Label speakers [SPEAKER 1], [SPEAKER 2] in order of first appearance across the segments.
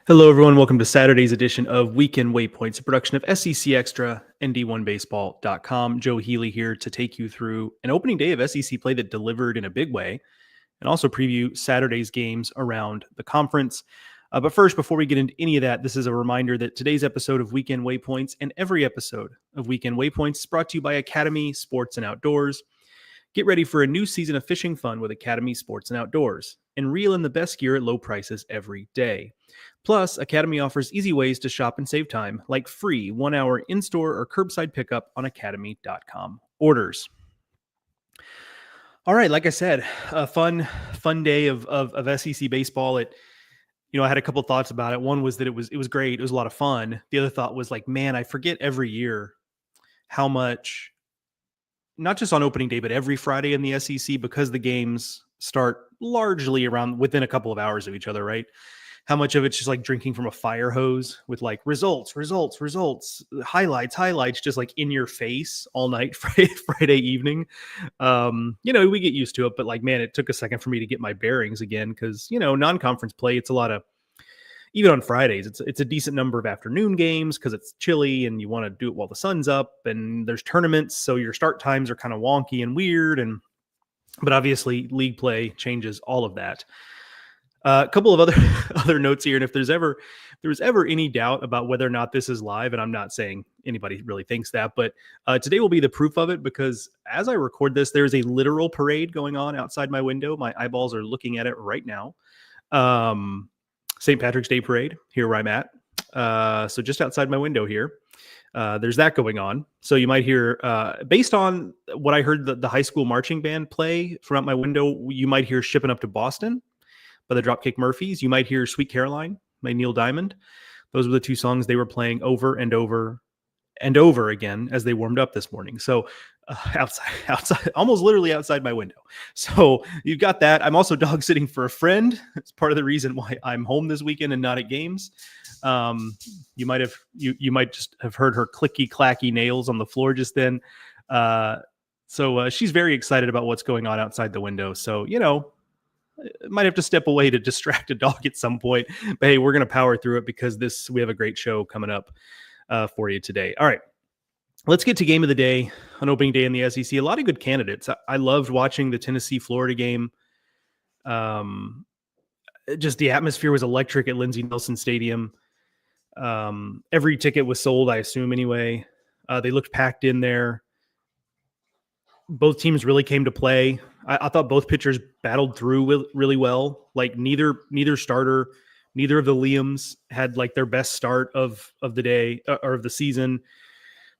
[SPEAKER 1] Hello, everyone. Welcome to Saturday's edition of Weekend Waypoints, a production of SEC Extra and D1Baseball.com. Joe Healy here to take you through an opening day of SEC play that delivered in a big way and also preview Saturday's games around the conference. But first, before we get into any of that, this is a reminder that today's episode of Weekend Waypoints and every episode of Weekend Waypoints is brought to you by Academy Sports and Outdoors. Get ready for a new season of fishing fun with Academy Sports and Outdoors and reel in the best gear at low prices every day. Plus, Academy offers easy ways to shop and save time, like free 1-hour in-store or curbside pickup on academy.com orders. All right, like I said, a fun day of SEC baseball. I had a couple thoughts about it. One was that it was great. It was a lot of fun. The other thought was like, man, I forget every year how much, not just on opening day, but every Friday in the SEC, because the games start largely around within a couple of hours of each other, right? How much of it's just like drinking from a fire hose with like results, highlights, just like in your face all night, Friday evening. We get used to it, but like, man, it took a second for me to get my bearings again. Cause non-conference play, it's a lot of, even on Fridays, it's a decent number of afternoon games because it's chilly and you want to do it while the sun's up and there's tournaments. So your start times are kind of wonky and weird. But obviously league play changes all of that. A couple of other notes here, and if there was ever any doubt about whether or not this is live, and I'm not saying anybody really thinks that, but today will be the proof of it, because as I record this, there's a literal parade going on outside my window. My eyeballs are looking at it right now. St. Patrick's Day parade here where I'm at. So just outside my window here, there's that going on. So you might hear, based on what I heard the high school marching band play from out my window, you might hear Shipping Up to Boston by the Dropkick Murphys. You might hear Sweet Caroline by Neil Diamond. Those were the two songs they were playing over and over and over again as they warmed up this morning. So outside, almost literally outside my window. So you've got that. I'm also dog sitting for a friend. It's part of the reason why I'm home this weekend and not at games. You might just have heard her clicky clacky nails on the floor just then. So she's very excited about what's going on outside the window. So, might have to step away to distract a dog at some point, but hey, we're going to power through it because we have a great show coming up for you today. All right, let's get to game of the day on opening day in the SEC. A lot of good candidates. I loved watching the Tennessee-Florida game. Just the atmosphere was electric at Lindsey Nelson Stadium. Every ticket was sold, I assume anyway. They looked packed in there. Both teams really came to play. I thought both pitchers battled through really well. Like neither starter, neither of the Liams had like their best start of the day or of the season,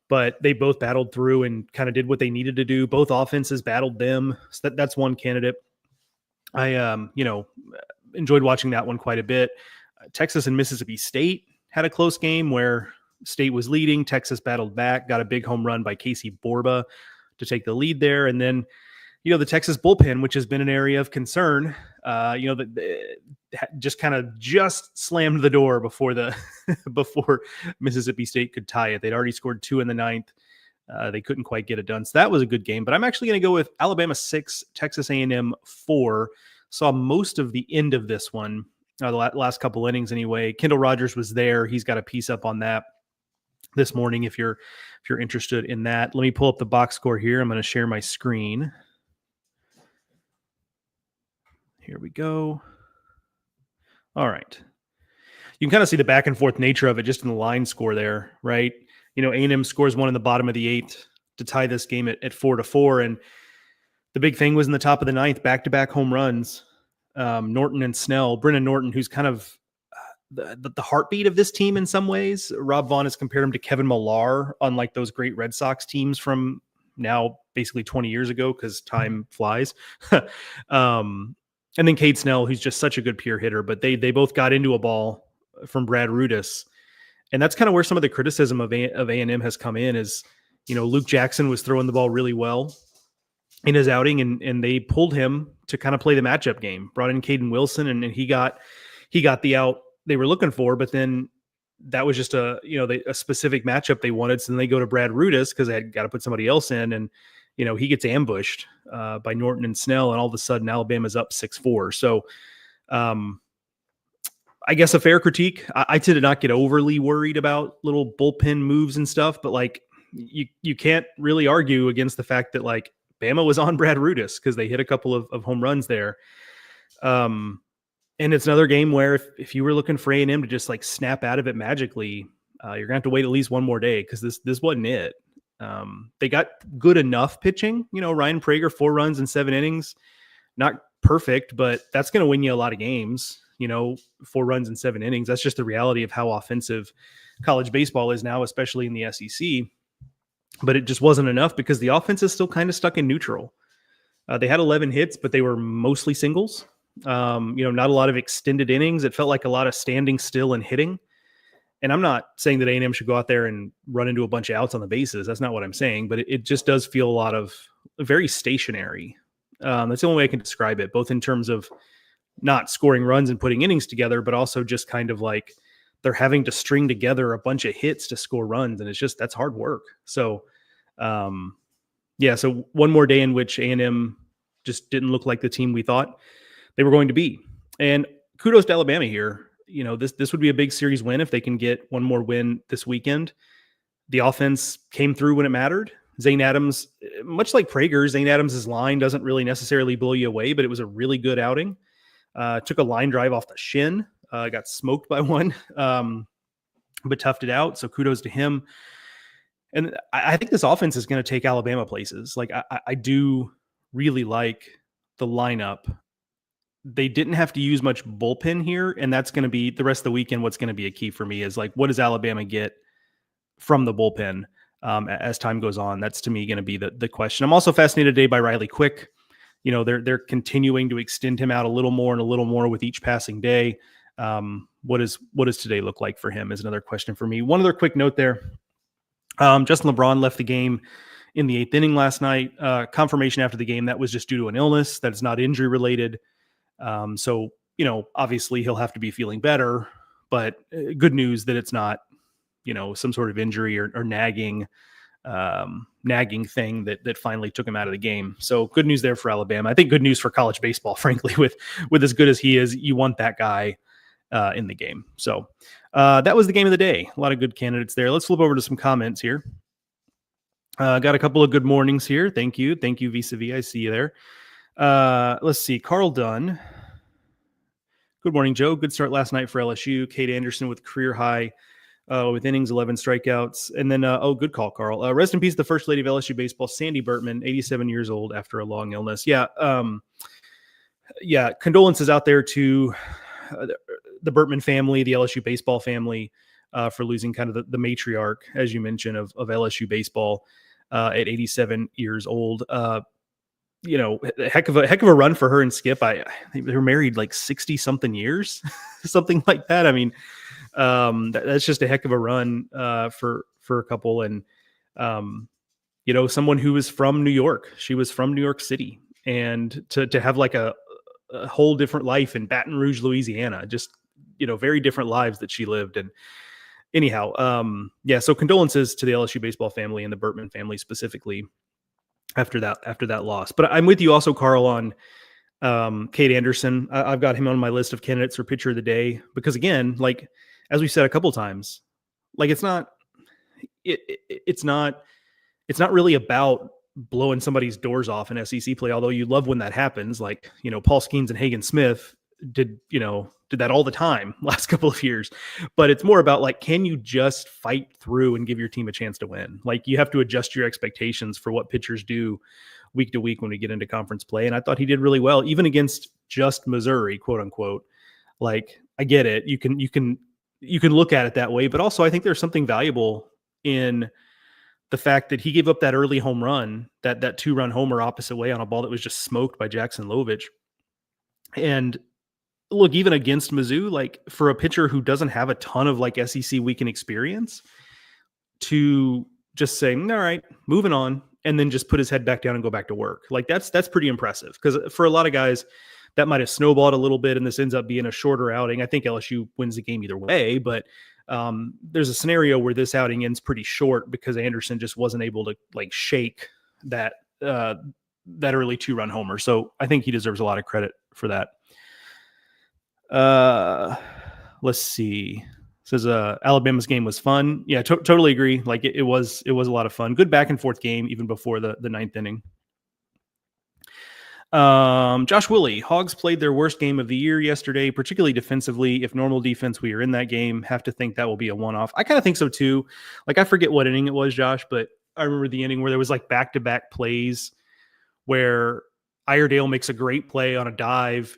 [SPEAKER 1] but they both battled through and kind of did what they needed to do. Both offenses battled them. So that's one candidate. I enjoyed watching that one quite a bit. Texas and Mississippi State had a close game where State was leading. Texas battled back, got a big home run by Casey Borba to take the lead there. And then, the Texas bullpen, which has been an area of concern, just slammed the door before Mississippi State could tie it. They'd already scored 2 in the ninth. They couldn't quite get it done. So that was a good game, but I'm actually going to go with Alabama 6, Texas A&M 4. Saw most of the end of this one, the last couple innings anyway. Kendall Rogers was there. He's got a piece up on that this morning if you're interested in that. Let me pull up the box score here. I'm going to share my screen. Here we go. All right. You can kind of see the back and forth nature of it just in the line score there, right? A&M scores 1 in the bottom of the 8th to tie this game at 4-4. And the big thing was in the top of the 9th, back-to-back home runs. Norton and Snell. Brennan Norton, who's kind of the heartbeat of this team in some ways. Rob Vaughn has compared him to Kevin Millar on like those great Red Sox teams from now basically 20 years ago because time flies. And then Cade Snell, who's just such a good pure hitter, but they both got into a ball from Brad Rudis. And that's kind of where some of the criticism of A&M has come in is, Luke Jackson was throwing the ball really well in his outing, and they pulled him to kind of play the matchup game, brought in Caden Wilson, and he got the out they were looking for, but then that was just a specific matchup they wanted. So then they go to Brad Rudis because they had got to put somebody else in, and he gets ambushed by Norton and Snell, and all of a sudden Alabama's up 6-4. So I guess a fair critique. I tend to not get overly worried about little bullpen moves and stuff, but like you can't really argue against the fact that like Bama was on Brad Rudis because they hit a couple of home runs there. And it's another game where if you were looking for A&M to just like snap out of it magically, you're gonna have to wait at least one more day because this wasn't it. They got good enough pitching. Ryan Prager, 4 runs in 7 innings, not perfect, but that's going to win you a lot of games. 4 runs in 7 innings. That's just the reality of how offensive college baseball is now, especially in the SEC. But it just wasn't enough because the offense is still kind of stuck in neutral. They had 11 hits, but they were mostly singles. Not a lot of extended innings. It felt like a lot of standing still and hitting. And I'm not saying that A&M should go out there and run into a bunch of outs on the bases. That's not what I'm saying. But it just does feel a lot of very stationary. That's the only way I can describe it, both in terms of not scoring runs and putting innings together, but also just kind of like they're having to string together a bunch of hits to score runs. And that's hard work. So, so one more day in which A&M just didn't look like the team we thought they were going to be. And kudos to Alabama here. This would be a big series win if they can get one more win this weekend. The offense came through when it mattered. Zane Adams, much like Prager, Zane Adams' line doesn't really necessarily blow you away, but it was a really good outing. Took a line drive off the shin, got smoked by one, but toughed it out. So kudos to him. And I think this offense is going to take Alabama places. Like I do really like the lineup. They didn't have to use much bullpen here, and that's going to be the rest of the weekend. What's going to be a key for me is like, what does Alabama get from the bullpen as time goes on? That's to me going to be the question. I'm also fascinated today by Riley Quick. They're continuing to extend him out a little more and a little more with each passing day. What does today look like for him is another question for me. One other quick note there. Justin LeBron left the game in the 8th inning last night. Confirmation after the game that was just due to an illness, that is not injury related. So obviously he'll have to be feeling better, but good news that it's not, some sort of injury or nagging thing that finally took him out of the game. So good news there for Alabama. I think good news for college baseball, frankly, with as good as he is, you want that guy in the game. So that was the game of the day. A lot of good candidates there. Let's flip over to some comments here. Got a couple of good mornings here. Thank you. Vis-a-vis. I see you there. Let's see. Carl Dunn. Good morning, Joe. Good start last night for LSU. Kate Anderson with career high with innings, 11 strikeouts. And then, good call, Carl. Rest in peace, the first lady of LSU baseball, Sandy Burtman, 87 years old after a long illness. Yeah. Condolences out there to the Burtman family, the LSU baseball family, for losing kind of the matriarch, as you mentioned, of LSU baseball at 87 years old. A heck of a run for her and Skip. I think they were married like 60 something years, something like that. I mean, that's just a heck of a run for a couple. And, someone who was from New York, she was from New York City, and to have like a whole different life in Baton Rouge, Louisiana, just, very different lives that she lived. And anyhow, so condolences to the LSU baseball family and the Burtman family specifically after that loss. But I'm with you also, Carl, on Kate Anderson. I've got him on my list of candidates for pitcher of the day because, again, like as we said a couple times, like it's not really about blowing somebody's doors off in SEC play, although you love when that happens. Like, Paul Skeens and Hagen Smith did that all the time last couple of years. But it's more about like, can you just fight through and give your team a chance to win? Like, you have to adjust your expectations for what pitchers do week to week when we get into conference play. And I thought he did really well, even against just Missouri, quote unquote. Like, I get it. You can look at it that way, but also I think there's something valuable in the fact that he gave up that early home run, that 2-run homer opposite way on a ball that was just smoked by Jackson Lovich. And look, even against Mizzou, like for a pitcher who doesn't have a ton of like SEC weekend experience, to just say, all right, moving on, and then just put his head back down and go back to work. Like that's pretty impressive, because for a lot of guys that might have snowballed a little bit and this ends up being a shorter outing. I think LSU wins the game either way, but there's a scenario where this outing ends pretty short because Anderson just wasn't able to like shake that early 2-run homer. So I think he deserves a lot of credit for that. Let's see. Says Alabama's game was fun. Yeah, totally agree. Like it was a lot of fun. Good back and forth game even before the ninth inning. Josh Willie, Hogs played their worst game of the year yesterday, particularly defensively. If normal defense, we are in that game. Have to think that will be a one-off. I kind of think so too. Like I forget what inning it was, Josh, but I remember the inning where there was like back-to-back plays where Iredale makes a great play on a dive,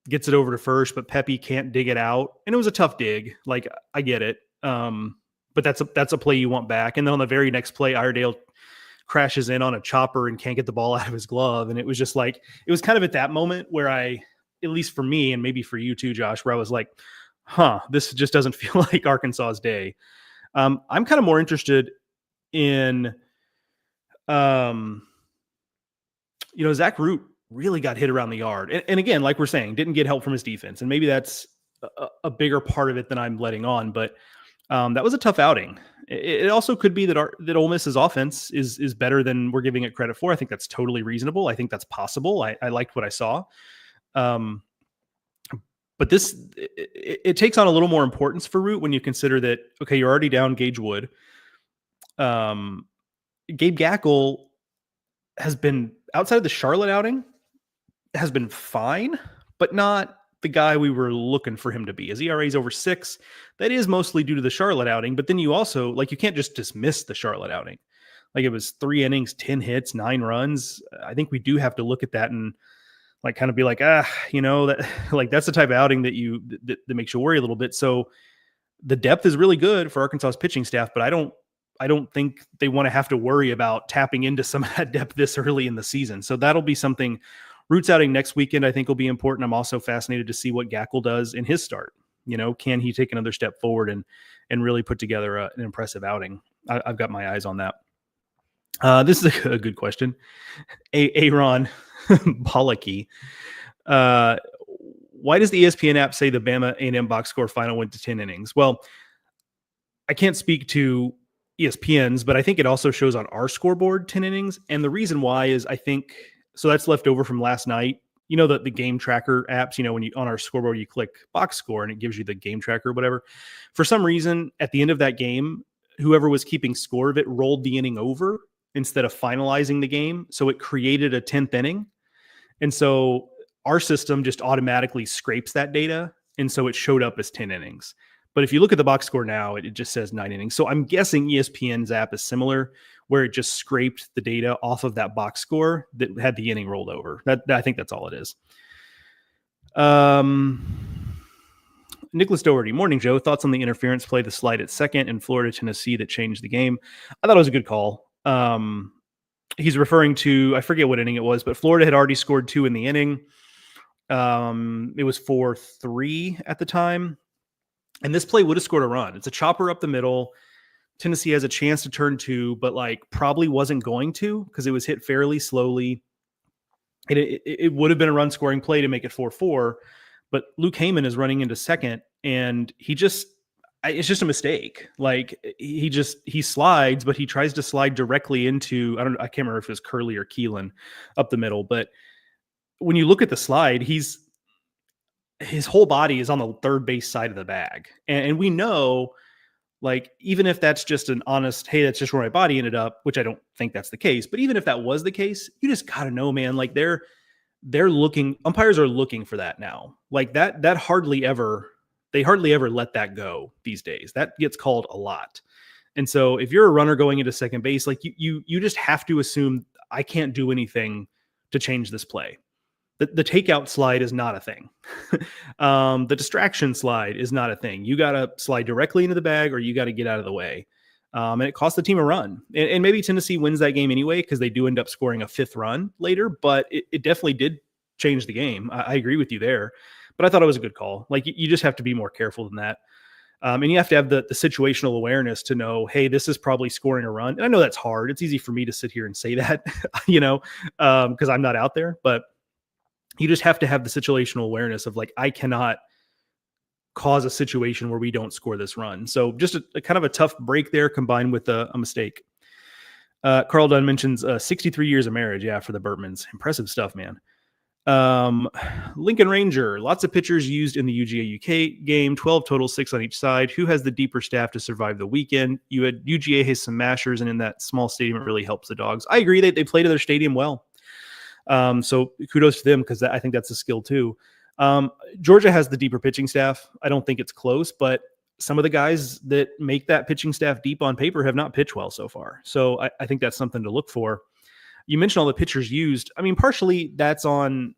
[SPEAKER 1] gets it over to first, but Pepe can't dig it out. And it was a tough dig. Like I get it. But that's a play you want back. And then on the very next play, Iredale crashes in on a chopper and can't get the ball out of his glove. And it was just like, it was kind of at that moment where I, at least for me, and maybe for you too, Josh, where I was like, this just doesn't feel like Arkansas's day. I'm kind of more interested in, Zach Root really got hit around the yard. And again, like we're saying, didn't get help from his defense. And maybe that's a bigger part of it than I'm letting on, but that was a tough outing. It also could be that Ole Miss's offense is better than we're giving it credit for. I think that's totally reasonable. I think that's possible. I liked what I saw. But it takes on a little more importance for Root when you consider that, okay, you're already down Gage Wood. Gabe Gackle has been, outside of the Charlotte outing, has been fine, but not the guy we were looking for him to be. His ERA is over 6. That is mostly due to the Charlotte outing, but then you also, like, you can't just dismiss the Charlotte outing. Like, it was 3 innings, 10 hits, 9 runs. I think we do have to look at that and like kind of be like, that like that's the type of outing that makes you worry a little bit. So the depth is really good for Arkansas's pitching staff, but I don't think they want to have to worry about tapping into some of that depth this early in the season. So that'll be something. Root's outing next weekend, I think, will be important. I'm also fascinated to see what Gackle does in his start. Can he take another step forward and really put together an impressive outing? I've got my eyes on that. This is a good question. Aaron Pollocky. Why does the ESPN app say the Bama A&M box score final went to 10 innings? Well, I can't speak to ESPN's, but I think it also shows on our scoreboard 10 innings. And the reason why is I think, so that's left over from last night. The game tracker apps, when you on our scoreboard, you click box score and it gives you the game tracker or whatever. For some reason, at the end of that game, whoever was keeping score of it rolled the inning over instead of finalizing the game. So it created a 10th inning. And so our system just automatically scrapes that data. And so it showed up as 10 innings. But if you look at the box score now, it just says 9 innings. So I'm guessing ESPN's app is similar, where it just scraped the data off of that box score that had the inning rolled over. I think that's all it is. Nicholas Doherty, morning, Joe. Thoughts on the interference play, the slide at second in Florida, Tennessee that changed the game? I thought it was a good call. He's referring to, I forget what inning it was, but Florida had already scored 2 in the inning. It was 4-3 at the time. And this play would have scored a run. It's a chopper up the middle. Tennessee has a chance to turn 2, but probably wasn't going to because it was hit fairly slowly. It would have been a run scoring play to make it 4-4, but Luke Heyman is running into second and it's just a mistake. He slides, but he tries to slide directly into, I can't remember if it was Curley or Keelan up the middle, but when you look at the slide, his whole body is on the third base side of the bag. And we know, even if that's just an honest, hey, that's just where my body ended up, which I don't think that's the case. But even if that was the case, you just got to know, man, they're looking, umpires are looking for that now. That hardly ever let that go these days. That gets called a lot. And so if you're a runner going into second base, you just have to assume I can't do anything to change this play. The takeout slide is not a thing. The distraction slide is not a thing. You got to slide directly into the bag or you got to get out of the way. And it cost the team a run. And maybe Tennessee wins that game anyway because they do end up scoring a 5th run later, but it definitely did change the game. I agree with you there. But I thought it was a good call. You just have to be more careful than that. And you have to have the situational awareness to know, hey, this is probably scoring a run. And I know that's hard. It's easy for me to sit here and say that, because I'm not out there. But you just have to have the situational awareness of I cannot cause a situation where we don't score this run. So just a kind of a tough break there combined with a mistake. Carl Dunn mentions 63 years of marriage. Yeah, for the Burtmans. Impressive stuff, man. Lincoln Ranger, lots of pitchers used in the UGA UK game, 12 total, 6 on each side. Who has the deeper staff to survive the weekend? You had UGA has some mashers, and in that small stadium, it really helps the Dogs. I agree. They play to their stadium well. So kudos to them, because I think that's a skill too. Georgia has the deeper pitching staff. I don't think it's close, but some of the guys that make that pitching staff deep on paper have not pitched well so far. So I think that's something to look for. You mentioned all the pitchers used. I mean, partially that's on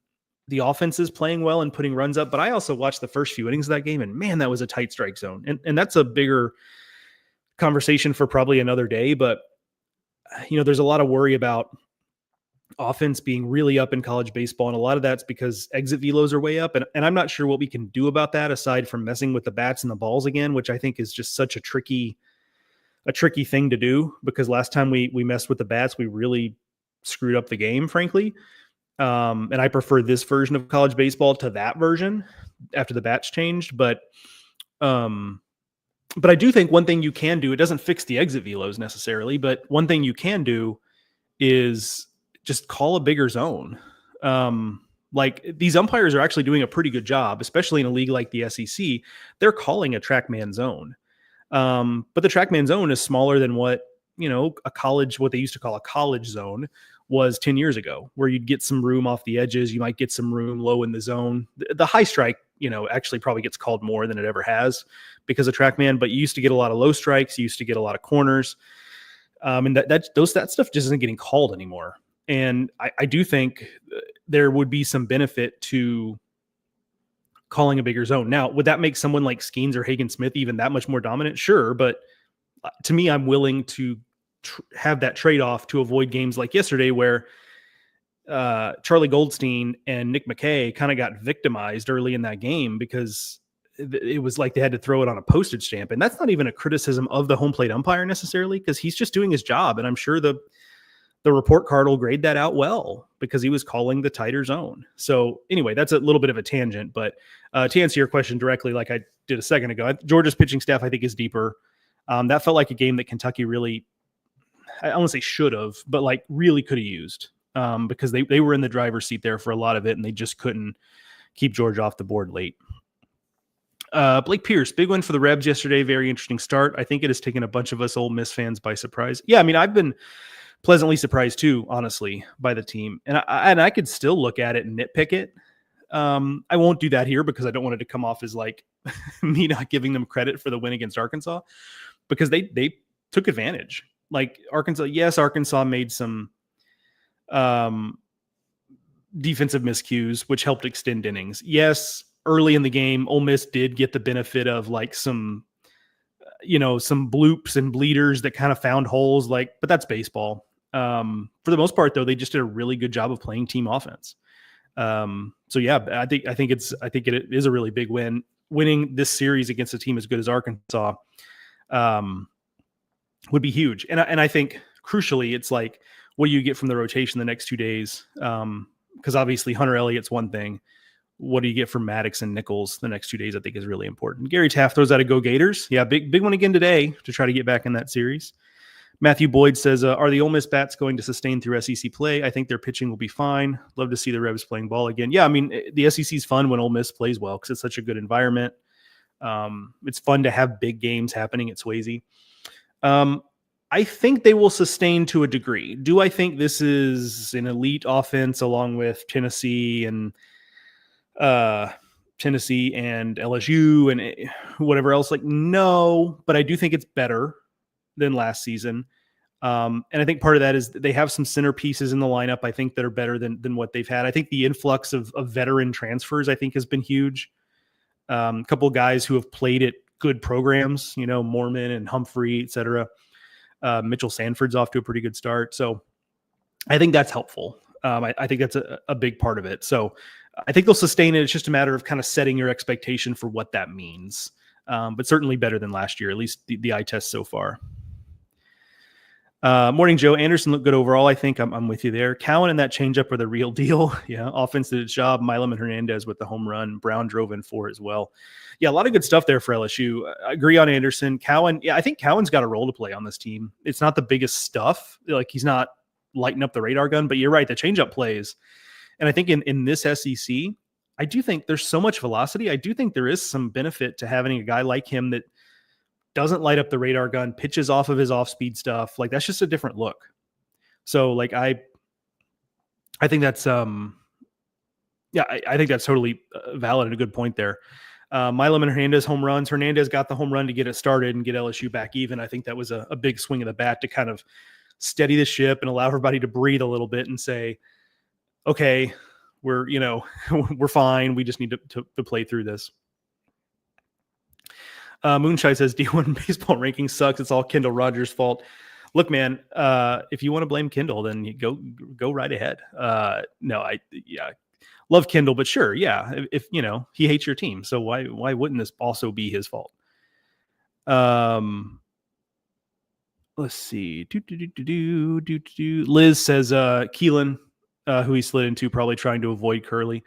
[SPEAKER 1] the offenses playing well and putting runs up, but I also watched the first few innings of that game, and man, that was a tight strike zone. And that's a bigger conversation for probably another day. But, there's a lot of worry about offense being really up in college baseball, and a lot of that's because exit velos are way up. And I'm not sure what we can do about that aside from messing with the bats and the balls again, which I think is just such a tricky thing to do, because last time we messed with the bats, we really screwed up the game, frankly. And I prefer this version of college baseball to that version after the bats changed. But I do think one thing you can do, it doesn't fix the exit velos necessarily, but one thing you can do is just call a bigger zone. Like, these umpires are actually doing a pretty good job, especially in a league like the SEC. They're calling a TrackMan zone. But the TrackMan zone is smaller than what they used to call a college zone was 10 years ago, where you'd get some room off the edges. You might get some room low in the zone. The high strike, actually probably gets called more than it ever has because of TrackMan, but you used to get a lot of low strikes. You used to get a lot of corners. And that stuff just isn't getting called anymore. And I do think there would be some benefit to calling a bigger zone. Now, would that make someone like Skeens or Hagen Smith even that much more dominant? Sure. But to me, I'm willing to have that trade-off to avoid games like yesterday where Charlie Goldstein and Nick McKay kind of got victimized early in that game because it was like they had to throw it on a postage stamp. And that's not even a criticism of the home plate umpire necessarily, because he's just doing his job. And I'm sure the report card will grade that out well because he was calling the tighter zone. So anyway, that's a little bit of a tangent, but to answer your question directly, like I did a second ago, Georgia's pitching staff, I think, is deeper. That felt like a game that Kentucky really, I don't want to say should have, but like really could have used because they were in the driver's seat there for a lot of it, and they just couldn't keep Georgia off the board late. Blake Pierce, big win for the Rebs yesterday. Very interesting start. I think it has taken a bunch of us Ole Miss fans by surprise. Yeah, I mean, I've been pleasantly surprised too, honestly, by the team. And I could still look at it and nitpick it. I won't do that here because I don't want it to come off as like me not giving them credit for the win against Arkansas, because they took advantage. Like Arkansas made some defensive miscues, which helped extend innings. Yes, early in the game, Ole Miss did get the benefit of like some bloops and bleeders that kind of found holes, but that's baseball. For the most part, though, they just did a really good job of playing team offense. So yeah, I think it is a really big win. Winning this series against a team as good as Arkansas would be huge. And I think crucially, it's like, what do you get from the rotation the next 2 days? Because obviously Hunter Elliott's one thing. What do you get from Maddox and Nichols the next 2 days? I think is really important. Gary Taft throws out a go Gators. Yeah, big one again today to try to get back in that series. Matthew Boyd says, are the Ole Miss bats going to sustain through SEC play? I think their pitching will be fine. Love to see the Rebs playing ball again. Yeah, I mean, the SEC is fun when Ole Miss plays well because it's such a good environment. It's fun to have big games happening at Swayze. I think they will sustain to a degree. Do I think this is an elite offense along with Tennessee and LSU and whatever else? Like, no, but I do think it's better than last season. And I think part of that is they have some centerpieces in the lineup, I think, that are better than what they've had. I think the influx of veteran transfers, I think, has been huge. A couple of guys who have played at good programs, Mormon and Humphrey, et cetera. Mitchell Sanford's off to a pretty good start. So I think that's helpful. I think that's a big part of it. So I think they'll sustain it. It's just a matter of kind of setting your expectation for what that means. But certainly better than last year, at least the eye test so far. Morning, Joe. Anderson looked good overall. I think I'm with you there. Cowan and that changeup are the real deal. Yeah, offense did its job. Milam and Hernandez with the home run. Brown drove in 4 as well. Yeah, a lot of good stuff there for LSU. I agree on Anderson. Cowan, yeah, I think Cowan's got a role to play on this team. It's not the biggest stuff. Like, he's not lighting up the radar gun, but you're right. The changeup plays. And I think in this SEC, I do think there's so much velocity. I do think there is some benefit to having a guy like him that doesn't light up the radar gun, pitches off of his off-speed stuff. Like, that's just a different look. So like, I think that's, I think that's totally valid and a good point there. Milam and Hernandez home runs. Hernandez got the home run to get it started and get LSU back even. I think that was a big swing of the bat to kind of steady the ship and allow everybody to breathe a little bit and say, okay, we're, we're fine. We just need to play through this. Moonshine says D1 baseball ranking sucks. It's all Kendall Rogers' fault. Look, man, if you want to blame Kendall, then you go right ahead. No, love Kendall, but sure, yeah. If he hates your team, so why wouldn't this also be his fault? Let's see. Liz says Keelan, who he slid into, probably trying to avoid Curly.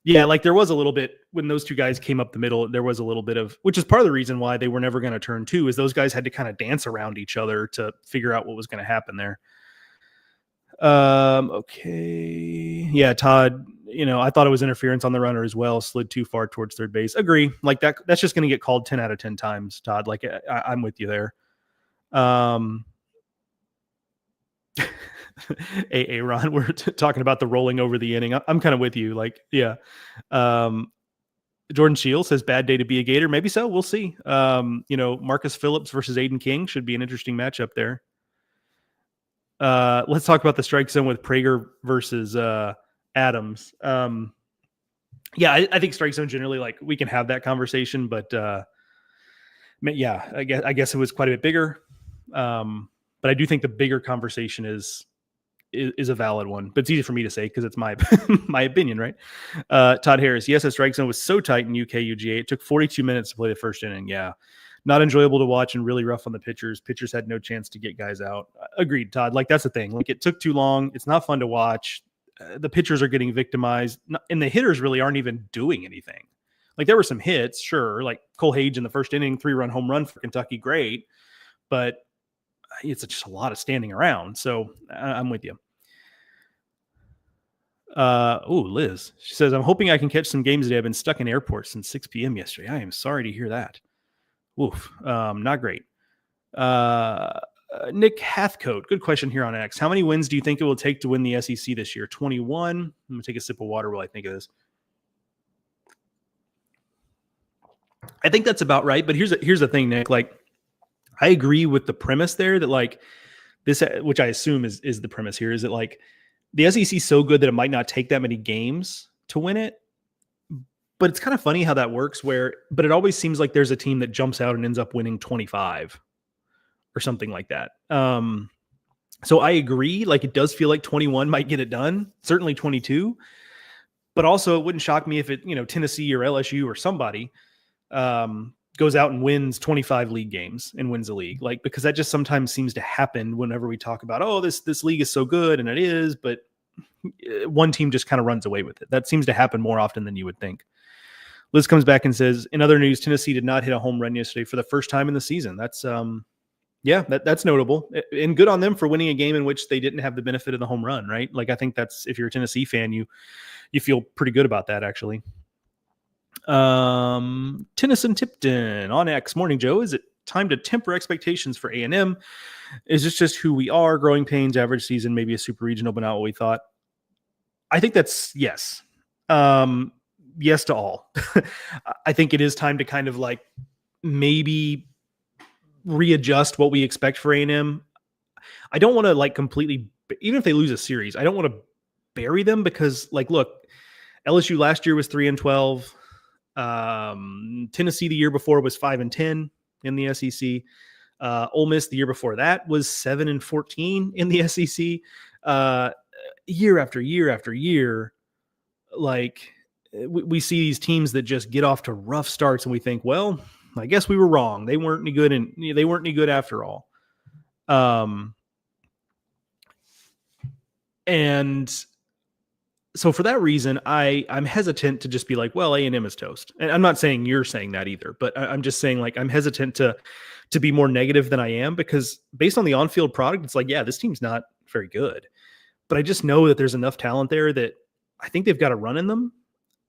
[SPEAKER 1] Yeah, like there was a little bit when those two guys came up the middle, there was a little bit of, which is part of the reason why they were never going to turn two, is those guys had to kind of dance around each other to figure out what was going to happen there. Okay. Yeah, Todd, I thought it was interference on the runner as well, slid too far towards third base. Agree. Like that's just going to get called 10 out of 10 times, Todd. Like I'm with you there. Hey, Ron, we're talking about the rolling over the inning. I'm kind of with you. Like, yeah. Jordan Shields says bad day to be a Gator. Maybe so. We'll see. Marcus Phillips versus Aiden King should be an interesting matchup there. Let's talk about the strike zone with Prager versus Adams. Yeah, I think strike zone generally, like, we can have that conversation, but yeah, I guess it was quite a bit bigger. But I do think the bigger conversation is a valid one, but it's easy for me to say because it's my my opinion, right? Todd Harris, yes, the strike zone was so tight in UK UGA. It took 42 minutes to play the first inning. Yeah, not enjoyable to watch and really rough on the pitchers. Pitchers had no chance to get guys out. Agreed, Todd. Like, that's the thing. Like, it took too long. It's not fun to watch. The pitchers are getting victimized, and the hitters really aren't even doing anything. Like, there were some hits, sure. Like Cole Hage in the first inning, 3-run home run for Kentucky, great. But it's just a lot of standing around. So I'm with you. Liz, she says, I'm hoping I can catch some games today. I've been stuck in airports since 6 p.m. yesterday. I am sorry to hear that. Oof. Not great. Nick Hathcote, good question here on X. How many wins do you think it will take to win the SEC this year? 21. I'm going to take a sip of water while I think of this. I think that's about right. But here's the thing, Nick. Like, I agree with the premise there that, like, this, which I assume is the premise here, is that, like, the SEC is so good that it might not take that many games to win it. But it's kind of funny how that works, but it always seems like there's a team that jumps out and ends up winning 25 or something like that. So I agree. Like, it does feel like 21 might get it done. Certainly 22. But also, it wouldn't shock me if it, Tennessee or LSU or somebody goes out and wins 25 league games and wins the league. Like, because that just sometimes seems to happen whenever we talk about, oh, this league is so good, and it is, but one team just kind of runs away with it. That seems to happen more often than you would think. Liz comes back and says, in other news, Tennessee did not hit a home run yesterday for the first time in the season. That's that's notable, and good on them for winning a game in which they didn't have the benefit of the home run, right? Like, I think that's, if you're a Tennessee fan, you feel pretty good about that, actually. Tennyson Tipton on X. Morning, Joe. Is it time to temper expectations for A&M? Is this just who we are? Growing pains, average season, maybe a super regional, but not what we thought. I think that's yes. Yes to all. I think it is time to kind of, like, maybe readjust what we expect for A&M. I don't want to, like, completely, even if they lose a series, I don't want to bury them, because, like, look, LSU last year was 3-12. Tennessee the year before was 5-10 in the SEC. Ole Miss the year before that was 7-14 in the SEC. Year after year after year, like, we see these teams that just get off to rough starts, and we think, well, I guess we were wrong. They weren't any good, and they weren't any good after all. And so for that reason, I'm hesitant to just be like, well, A&M is toast. And I'm not saying you're saying that either, but I'm just saying, like, I'm hesitant to be more negative than I am, because based on the on-field product, it's like, yeah, this team's not very good. But I just know that there's enough talent there that I think they've got a run in them.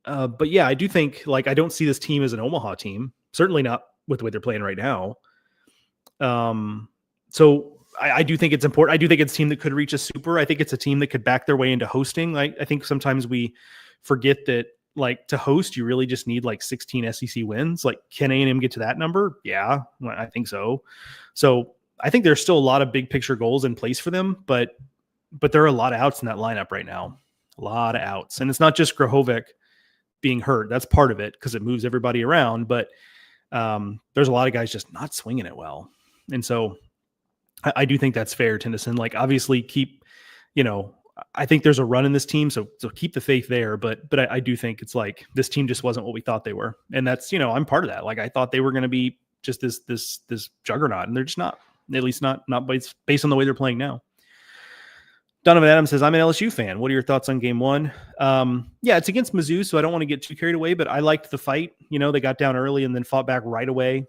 [SPEAKER 1] But yeah, I do think like I don't see this team as an Omaha team. Certainly not with the way they're playing right now. So I do think it's important. I do think it's a team that could reach a super. I think it's a team that could back their way into hosting. Like I think sometimes we forget that like to host, you really just need like 16 SEC wins. Like can A&M get to that number? Yeah, I think so. So I think there's still a lot of big picture goals in place for them, but there are a lot of outs in that lineup right now. A lot of outs. And it's not just Grahovic being hurt. That's part of it because it moves everybody around. But there's a lot of guys just not swinging it well. And so I do think that's fair, Tennyson. Like obviously keep, I think there's a run in this team. So keep the faith there. But I do think it's like this team just wasn't what we thought they were. And that's, I'm part of that. Like I thought they were going to be just this juggernaut, and they're just not, at least not based on the way they're playing now. Donovan Adams says, I'm an LSU fan. What are your thoughts on game one? Yeah, it's against Mizzou, so I don't want to get too carried away, but I liked the fight. They got down early and then fought back right away.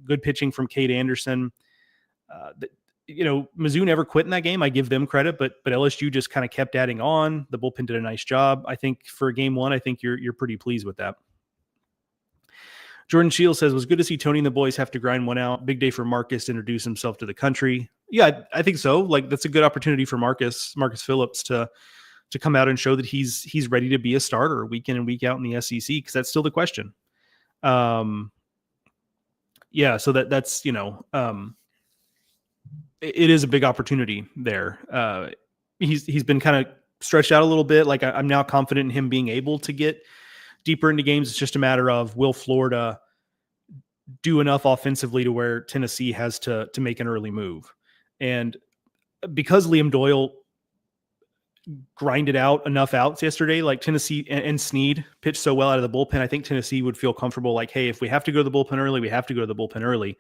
[SPEAKER 1] Good pitching from Cade Anderson. Mizzou never quit in that game. I give them credit, but LSU just kind of kept adding on. The bullpen did a nice job. I think for game one, I think you're pretty pleased with that. Jordan Shields says, was good to see Tony and the boys have to grind one out. Big day for Marcus to introduce himself to the country. Yeah, I think so. Like that's a good opportunity for Marcus Phillips to come out and show that he's ready to be a starter week in and week out in the SEC, because that's still the question. Yeah, so that's it is a big opportunity there. He's been kind of stretched out a little bit. Like I'm now confident in him being able to get deeper into games. It's just a matter of, will Florida do enough offensively to where Tennessee has to make an early move? And because Liam Doyle grinded out enough outs yesterday, like Tennessee and Snead pitched so well out of the bullpen, I think Tennessee would feel comfortable like, hey, if we have to go to the bullpen early, we have to go to the bullpen early.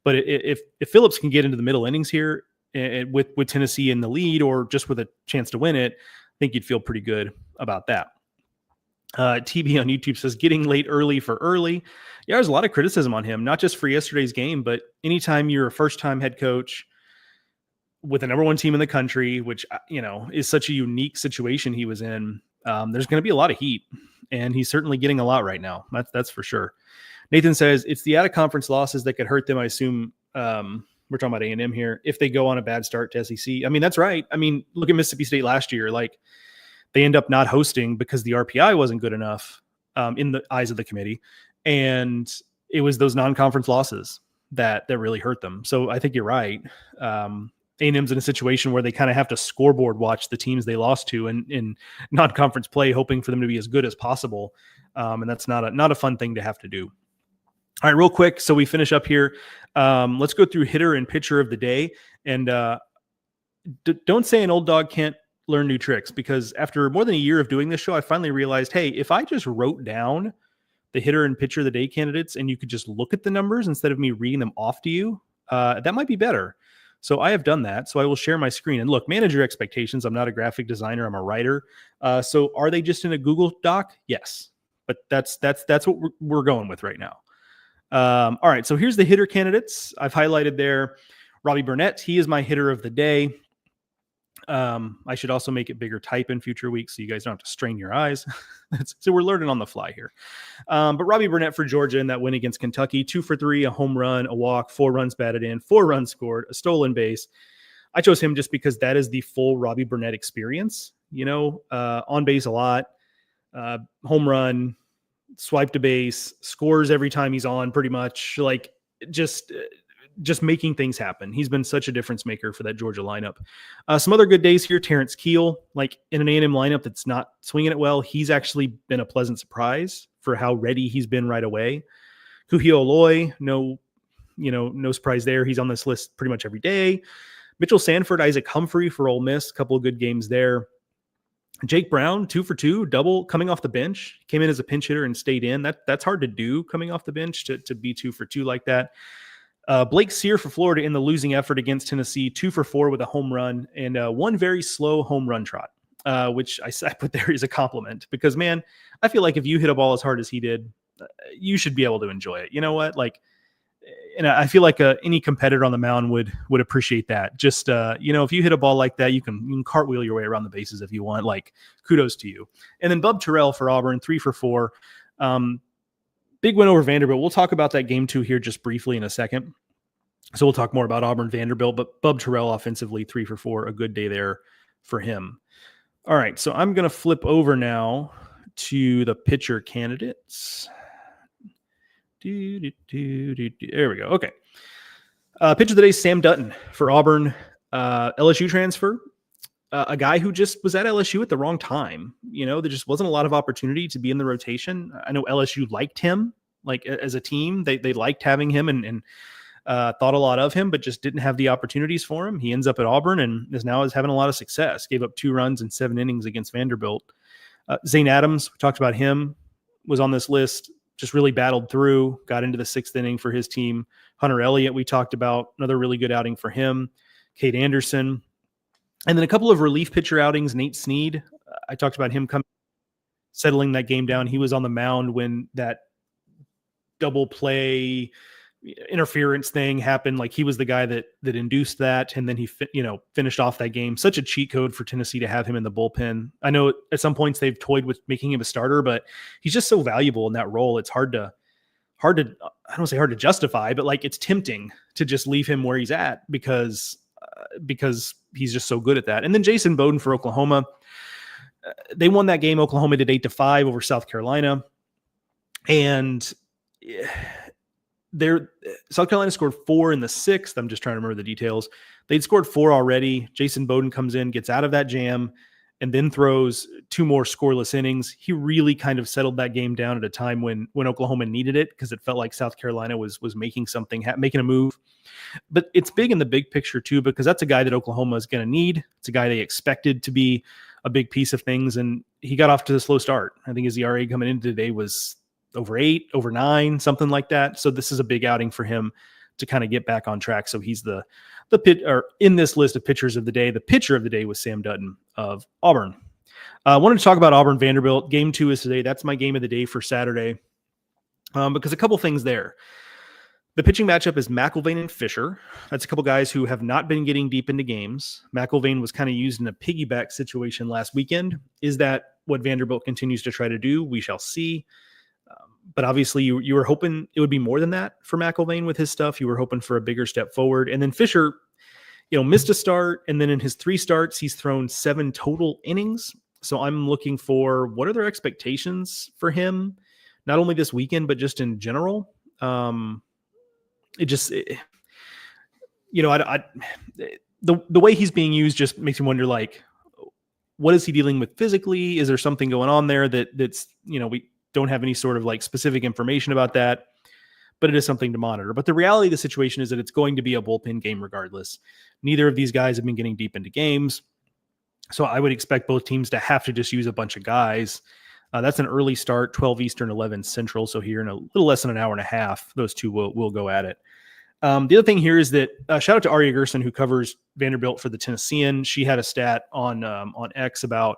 [SPEAKER 1] But if Phillips can get into the middle innings here with Tennessee in the lead, or just with a chance to win it, I think you'd feel pretty good about that. TB on YouTube says, getting late early for early. Yeah, there's a lot of criticism on him, not just for yesterday's game, but anytime you're a first-time head coach with the number one team in the country, which, is such a unique situation he was in, there's going to be a lot of heat, and he's certainly getting a lot right now. That's for sure. Nathan says, it's the out-of-conference losses that could hurt them, I assume. We're talking about A&M here, if they go on a bad start to SEC. I mean, that's right. I mean, look at Mississippi State last year. Like, they end up not hosting because the RPI wasn't good enough in the eyes of the committee. And it was those non-conference losses that really hurt them. So I think you're right. A&M's in a situation where they kind of have to scoreboard watch the teams they lost to in non-conference play, hoping for them to be as good as possible. And that's not a fun thing to have to do. All right, real quick, so we finish up here. Let's go through hitter and pitcher of the day. And don't say an old dog can't learn new tricks, because after more than a year of doing this show, I finally realized, hey, if I just wrote down the hitter and pitcher of the day candidates and you could just look at the numbers instead of me reading them off to you, that might be better. So I have done that. So I will share my screen. And look, manage your expectations. I'm not a graphic designer. I'm a writer. So are they just in a Google Doc? Yes. But that's what we're going with right now. All right. So here's the hitter candidates. I've highlighted there Robbie Burnett. He is my hitter of the day. I should also make it bigger type in future weeks so you guys don't have to strain your eyes. So we're learning on the fly here. But Robbie Burnett for Georgia in that win against Kentucky, 2 for 3, a home run, a walk, 4 runs batted in, 4 runs scored, a stolen base. I chose him just because that is the full Robbie Burnett experience, on base a lot, home run, swiped a base, scores every time he's on, pretty much, like just making things happen. He's been such a difference maker for that Georgia lineup. Some other good days here. Terrence Keel, like in an A&M lineup that's not swinging it well, he's actually been a pleasant surprise for how ready he's been right away. Kuhio Aloy, no surprise there. He's on this list pretty much every day. Mitchell Sanford, Isaac Humphrey for Ole Miss, a couple of good games there. Jake Brown, 2 for 2, double coming off the bench. Came in as a pinch hitter and stayed in. That's hard to do, coming off the bench to be 2 for 2 like that. Blake Sear for Florida in the losing effort against Tennessee, 2 for 4 with a home run and one very slow home run trot, which I put there as a compliment, because, man, I feel like if you hit a ball as hard as he did, you should be able to enjoy it. You know what? Like, and I feel like any competitor on the mound would appreciate that. Just if you hit a ball like that, you can cartwheel your way around the bases if you want. Like, kudos to you. And then Bub Terrell for Auburn, 3 for 4. Big win over Vanderbilt. We'll talk about that game 2 here just briefly in a second. So we'll talk more about Auburn Vanderbilt, but Bub Terrell offensively 3 for 4, a good day there for him. All right, so I'm going to flip over now to the pitcher candidates. There we go. Okay. Pitcher of the day, Sam Dutton for Auburn, LSU transfer. A guy who just was at LSU at the wrong time. There just wasn't a lot of opportunity to be in the rotation. I know LSU liked him, like as a team. They liked having him and thought a lot of him, but just didn't have the opportunities for him. He ends up at Auburn and is having a lot of success. Gave up 2 runs in 7 innings against Vanderbilt. Zane Adams, we talked about him, was on this list. Just really battled through, got into the 6th inning for his team. Hunter Elliott, we talked about, another really good outing for him. Cade Anderson. And then a couple of relief pitcher outings. Nate Snead, I talked about him settling that game down. He was on the mound when that double play interference thing happened. Like, he was the guy that induced that. And then he, finished off that game. Such a cheat code for Tennessee to have him in the bullpen. I know at some points they've toyed with making him a starter, but he's just so valuable in that role. It's hard to, I don't want to say hard to justify, but like, it's tempting to just leave him where he's at because he's just so good at that. And then Jason Bowden for Oklahoma. They won that game. Oklahoma did 8-5 over South Carolina. And South Carolina scored 4 in the 6th. I'm just trying to remember the details. They'd scored 4 already. Jason Bowden comes in, gets out of that jam, and then throws 2 more scoreless innings. He really kind of settled that game down at a time when Oklahoma needed it, because it felt like South Carolina was making something, making a move. But it's big in the big picture too, because that's a guy that Oklahoma is going to need. It's a guy they expected to be a big piece of things, and he got off to a slow start. I think his ERA coming into today was over 8, over 9, something like that. So this is a big outing for him to kind of get back on track. So he's the pit, or in this list of pitchers of the day. The pitcher of the day was Sam Dutton of Auburn. I wanted to talk about Auburn Vanderbilt. Game 2 is today. That's my game of the day for Saturday. Because a couple things there. The pitching matchup is McIlvain and Fisher. That's a couple guys who have not been getting deep into games. McIlvain was kind of used in a piggyback situation last weekend. Is that what Vanderbilt continues to try to do? We shall see. But obviously you were hoping it would be more than that for McIlvain with his stuff. You were hoping for a bigger step forward. And then Fisher, missed a start. And then in his 3 starts, he's thrown 7 total innings. So I'm looking for, what are their expectations for him? Not only this weekend, but just in general. The way he's being used just makes me wonder, like, what is he dealing with physically? Is there something going on there that's, we don't have any sort of like specific information about that, but it is something to monitor. But the reality of the situation is that it's going to be a bullpen game regardless. Neither of these guys have been getting deep into games. So I would expect both teams to have to just use a bunch of guys. That's an early start, 12 Eastern, 11 Central. So here in a little less than an hour and a half, those two will go at it. The other thing here is that shout out to Aria Gerson, who covers Vanderbilt for the Tennessean. She had a stat on X about,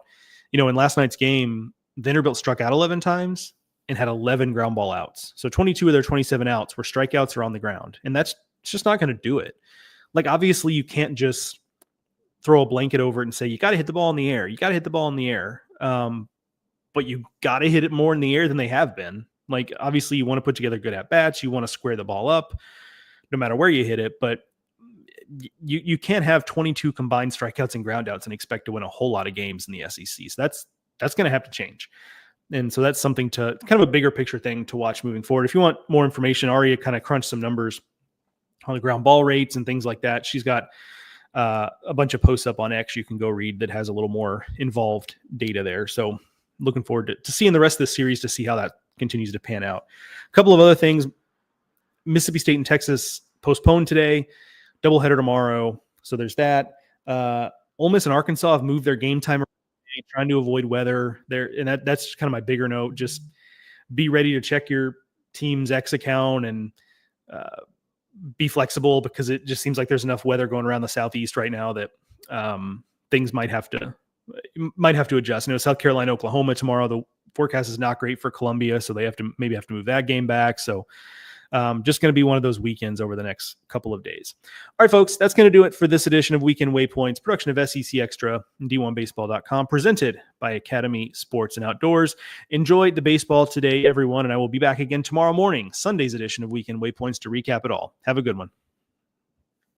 [SPEAKER 1] in last night's game, Vanderbilt struck out 11 times and had 11 ground ball outs. So 22 of their 27 outs were strikeouts or on the ground. And it's just not going to do it. Like, obviously you can't just throw a blanket over it and say, you got to hit the ball in the air. You got to hit the ball in the air. But you got to hit it more in the air than they have been. Like, obviously you want to put together good at-bats. You want to square the ball up no matter where you hit it. But you can't have 22 combined strikeouts and groundouts and expect to win a whole lot of games in the SEC. So that's going to have to change. And so that's something to kind of a bigger picture thing to watch moving forward. If you want more information, Aria kind of crunched some numbers on the ground ball rates and things like that. She's got a bunch of posts up on X you can go read that has a little more involved data there. So looking forward to seeing the rest of the series to see how that continues to pan out. A couple of other things. Mississippi State and Texas postponed today, doubleheader tomorrow. So there's that. Ole Miss and Arkansas have moved their game time, trying to avoid weather there. And that's kind of my bigger note. Just be ready to check your team's X account and be flexible, because it just seems like there's enough weather going around the Southeast right now that things might have to adjust. South Carolina, Oklahoma tomorrow, the forecast is not great for Columbia, so they maybe have to move that game back. So Just going to be one of those weekends over the next couple of days. All right, folks, that's going to do it for this edition of Weekend Waypoints, production of SEC Extra and D1Baseball.com, presented by Academy Sports and Outdoors. Enjoy the baseball today, everyone, and I will be back again tomorrow morning, Sunday's edition of Weekend Waypoints, to recap it all. Have a good one.